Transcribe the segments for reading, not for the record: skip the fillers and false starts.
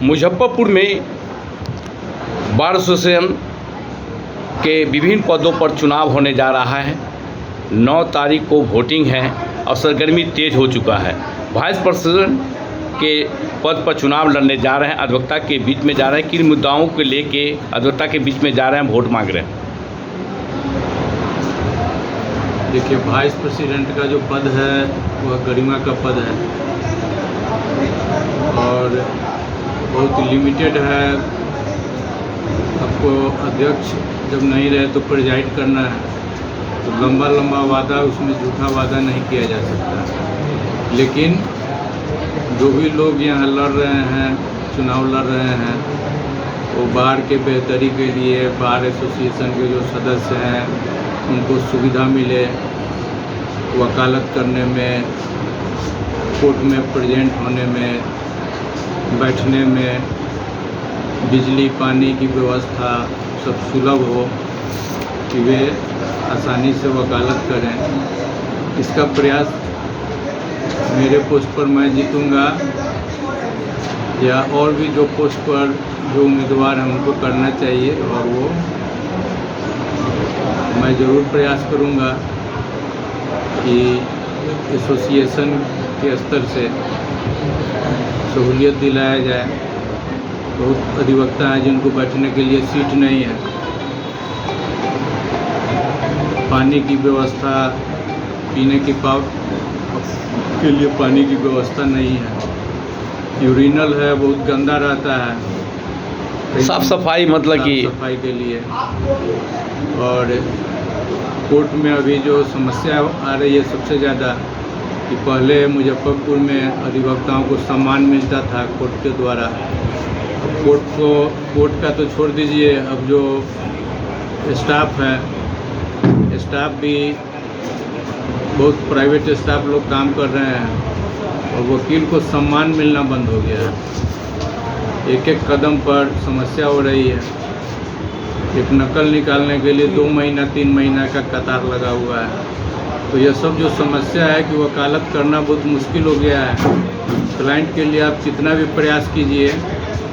मुजफ्फरपुर में bar association के विभिन्न पदों पर चुनाव होने जा रहा है। 9 तारीख को वोटिंग है और सरगर्मी तेज हो चुका है। वाइस प्रेसिडेंट के पद पर चुनाव लड़ने जा रहे हैं, अधिवक्ता के बीच में जा रहे हैं। किन मुद्दाओं को लेके अधिवक्ता के बीच में जा रहे हैं, वोट मांग रहे हैं? देखिए, वाइस प्रेसिडेंट का जो पद है वह गरिमा का पद है और बहुत लिमिटेड है। आपको अध्यक्ष जब नहीं रहे तो प्रेजाइड करना है, तो लंबा वादा, उसमें झूठा वादा नहीं किया जा सकता। लेकिन जो भी लोग यहाँ लड़ रहे हैं, चुनाव लड़ रहे हैं, वो बार के बेहतरी के लिए बार एसोसिएशन के जो सदस्य हैं उनको सुविधा मिले वकालत करने में, कोर्ट में प्रेजेंट होने में, बैठने में, बिजली पानी की व्यवस्था सब सुलभ हो कि वे आसानी से वकालत करें। इसका प्रयास मेरे पोस्ट पर मैं जीतूंगा या और भी जो पोस्ट पर जो उम्मीदवार हैं उनको करना चाहिए, और वो मैं ज़रूर प्रयास करूंगा कि एसोसिएशन के स्तर से सहूलियत दिलाया जाए। बहुत अधिवक्ता हैं जिनको बैठने के लिए सीट नहीं है, पानी की व्यवस्था, पीने की के लिए पानी की व्यवस्था नहीं है, यूरिनल है बहुत गंदा रहता है, साफ सफाई मतलब कि सफाई के लिए। और कोर्ट में अभी जो समस्या आ रही है सबसे ज़्यादा, कि पहले मुजफ्फरपुर में अधिवक्ताओं को सम्मान मिलता था कोर्ट के द्वारा। कोर्ट का तो छोड़ दीजिए, अब जो स्टाफ है, स्टाफ भी बहुत प्राइवेट स्टाफ लोग काम कर रहे हैं और वकील को सम्मान मिलना बंद हो गया है। एक कदम पर समस्या हो रही है। एक नकल निकालने के लिए 2 महीना 3 महीना का कतार लगा हुआ है। तो यह सब जो समस्या है कि वकालत करना बहुत मुश्किल हो गया है। क्लाइंट के लिए आप कितना भी प्रयास कीजिए,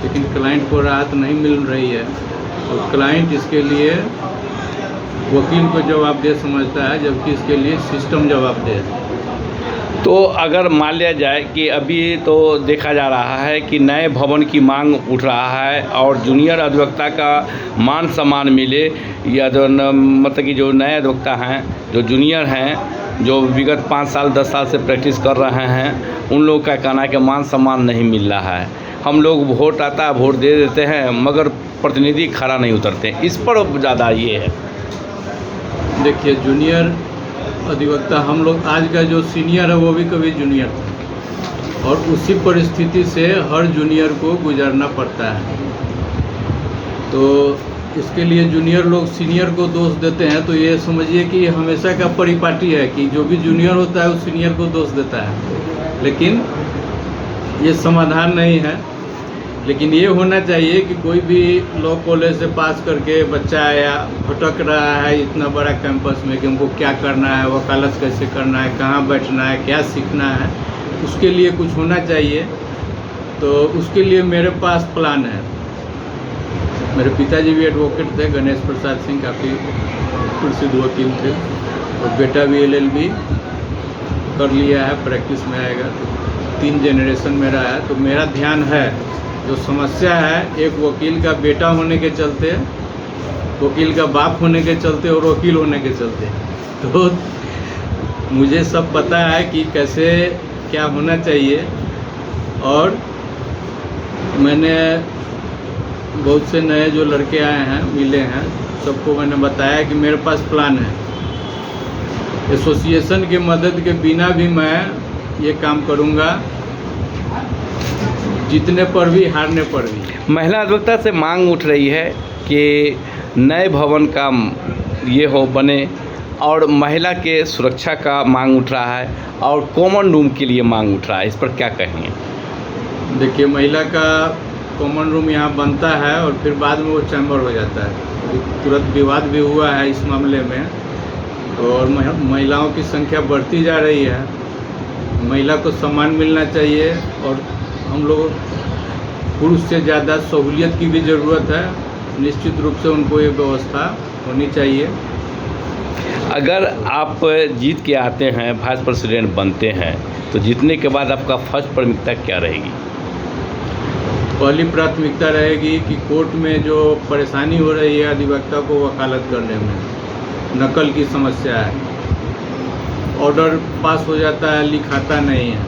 लेकिन क्लाइंट को राहत नहीं मिल रही है, और क्लाइंट इसके लिए वकील को जवाबदेह समझता है, जबकि इसके लिए सिस्टम जवाबदेह है। तो अगर मान लिया जाए कि अभी तो देखा जा रहा है कि नए भवन की मांग उठ रहा है और जूनियर अधिवक्ता का मान सम्मान मिले, या जो मतलब कि जो नए अधिवक्ता हैं, जो जूनियर हैं, जो विगत 5 साल 10 साल से प्रैक्टिस कर रहे हैं, उन लोगों का कहना है कि मान सम्मान नहीं मिल रहा है। हम लोग वोट आता है, वोट दे देते हैं, मगर प्रतिनिधि खड़ा नहीं उतरते। इस पर ज़्यादा ये है। देखिए, जूनियर अधिवक्ता, हम लोग आज का जो सीनियर है वो भी कभी जूनियर था, और उसी परिस्थिति से हर जूनियर को गुजरना पड़ता है। तो इसके लिए जूनियर लोग सीनियर को दोष देते हैं, तो ये समझिए कि हमेशा का परिपाटी है कि जो भी जूनियर होता है वो सीनियर को दोष देता है। लेकिन ये समाधान नहीं है। लेकिन ये होना चाहिए कि कोई भी लॉ कॉलेज से पास करके बच्चा आया, भटक रहा है इतना बड़ा कैंपस में कि हमको क्या करना है, वकालत कैसे करना है, कहाँ बैठना है, क्या सीखना है, उसके लिए कुछ होना चाहिए। तो उसके लिए मेरे पास प्लान है। मेरे पिताजी भी एडवोकेट थे, गणेश प्रसाद सिंह, काफ़ी प्रसिद्ध वकील थे, और बेटा भी LLB कर लिया है, प्रैक्टिस में आएगा। तो 3 जनरेशन मेरा है। तो मेरा ध्यान है, जो समस्या है, एक वकील का बेटा होने के चलते, वकील का बाप होने के चलते और वकील होने के चलते, तो मुझे सब पता है कि कैसे क्या होना चाहिए। और मैंने बहुत से नए जो लड़के आए हैं, मिले हैं, सबको मैंने बताया कि मेरे पास प्लान है। एसोसिएशन की मदद के बिना भी मैं ये काम करूँगा, जीतने पर भी हारने पर भी। महिला अधिवक्ता से मांग उठ रही है कि नए भवन का ये हो बने, और महिला के सुरक्षा का मांग उठ रहा है, और कॉमन रूम के लिए मांग उठ रहा है। इस पर क्या कहेंगे? देखिए, महिला का कॉमन रूम यहाँ बनता है और फिर बाद में वो चैम्बर हो जाता है। तुरंत विवाद भी हुआ है इस मामले में, और महिलाओं की संख्या बढ़ती जा रही है। महिला को सम्मान मिलना चाहिए, और हम लोग पुरुष से ज़्यादा सहूलियत की भी ज़रूरत है। निश्चित रूप से उनको ये व्यवस्था होनी चाहिए। अगर आप जीत के आते हैं, वाइस प्रेसिडेंट बनते हैं, तो जीतने के बाद आपका फर्स्ट प्राथमिकता क्या रहेगी? पहली प्राथमिकता रहेगी कि कोर्ट में जो परेशानी हो रही है अधिवक्ता को वकालत करने में, नकल की समस्या है, ऑर्डर पास हो जाता है लिखाता नहीं है,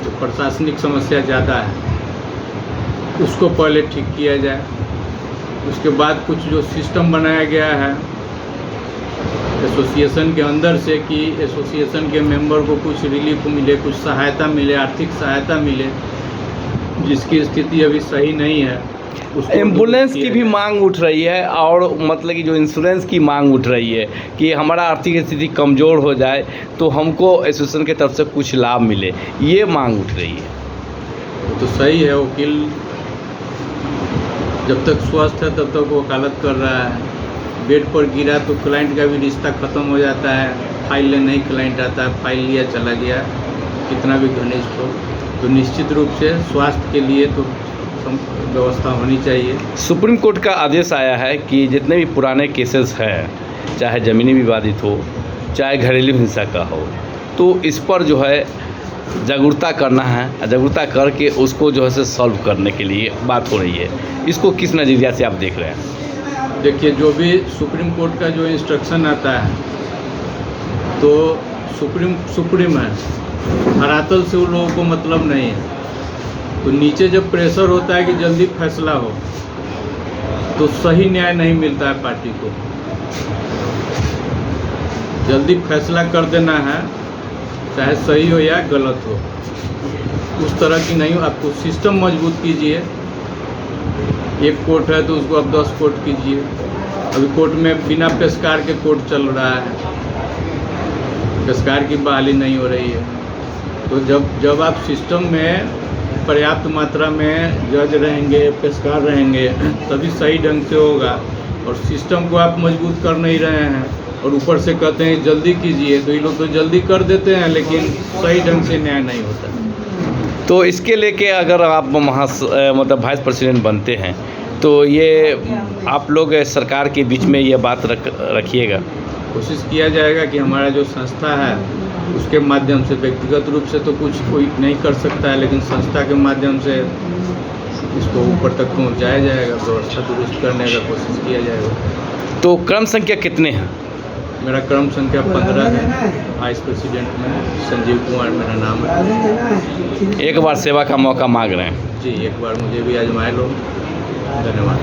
तो प्रशासनिक समस्या ज़्यादा है, उसको पहले ठीक किया जाए। उसके बाद कुछ जो सिस्टम बनाया गया है एसोसिएशन के अंदर से कि एसोसिएशन के मेंबर को कुछ रिलीफ मिले, कुछ सहायता मिले, आर्थिक सहायता मिले, जिसकी स्थिति अभी सही नहीं है। एम्बुलेंस की भी मांग उठ रही है और मतलब कि जो इंश्योरेंस की मांग उठ रही है कि हमारा आर्थिक स्थिति कमज़ोर हो जाए तो हमको एसोसिएशन की तरफ से कुछ लाभ मिले, ये मांग उठ रही है। तो सही है, वकील जब तक स्वस्थ है तब तक वकालत कर रहा है। बेड पर गिरा तो क्लाइंट का भी रिश्ता ख़त्म हो जाता है, फाइल लेने ही क्लाइंट आता है, फाइल लिया चला गया, कितना भी घनिष्ठ हो। तो निश्चित रूप से स्वास्थ्य के लिए तो व्यवस्था होनी चाहिए। सुप्रीम कोर्ट का आदेश आया है कि जितने भी पुराने केसेस हैं, चाहे ज़मीनी विवादित हो, चाहे घरेलू हिंसा का हो, तो इस पर जो है जागरूकता करना है, जागरूकता करके उसको जो है से सॉल्व करने के लिए बात हो रही है। इसको किस नज़रिया से आप देख रहे हैं? देखिए, जो भी सुप्रीम कोर्ट का जो इंस्ट्रक्शन आता है तो सुप्रीम है, धरातल से उन लोगों को मतलब नहीं है। तो नीचे जब प्रेशर होता है कि जल्दी फैसला हो तो सही न्याय नहीं मिलता है पार्टी को। जल्दी फैसला कर देना है, चाहे सही हो या गलत हो, उस तरह की नहीं हो। आपको सिस्टम मजबूत कीजिए। एक कोर्ट है तो उसको आप 10 कोर्ट कीजिए। अभी कोर्ट में बिना पेशकार के कोर्ट चल रहा है, पेशकार की बहाली नहीं हो रही है। तो जब आप सिस्टम में पर्याप्त मात्रा में जज रहेंगे, पेशकार रहेंगे, तभी सही ढंग से होगा। और सिस्टम को आप मजबूत कर नहीं रहे हैं और ऊपर से कहते हैं जल्दी कीजिए, तो ये लोग तो जल्दी कर देते हैं लेकिन सही ढंग से न्याय नहीं होता। तो इसके लेके अगर आप मतलब वाइस प्रेसिडेंट बनते हैं तो ये आप लोग सरकार के बीच में ये बात रखिएगा। कोशिश किया जाएगा कि हमारा जो संस्था है उसके माध्यम से, व्यक्तिगत रूप से तो कुछ कोई नहीं कर सकता है, लेकिन संस्था के माध्यम से इसको ऊपर तक पहुंचाया जाएगा, व्यवस्था दुरुस्त करने का कोशिश किया जाएगा। तो क्रम संख्या कितने हैं? मेरा क्रम संख्या 15 है। वाइस प्रेसिडेंट में संजीव कुमार मेरा नाम है। एक बार सेवा का मौका मांग रहे हैं। जी, एक बार मुझे भी आजमाए लो। धन्यवाद।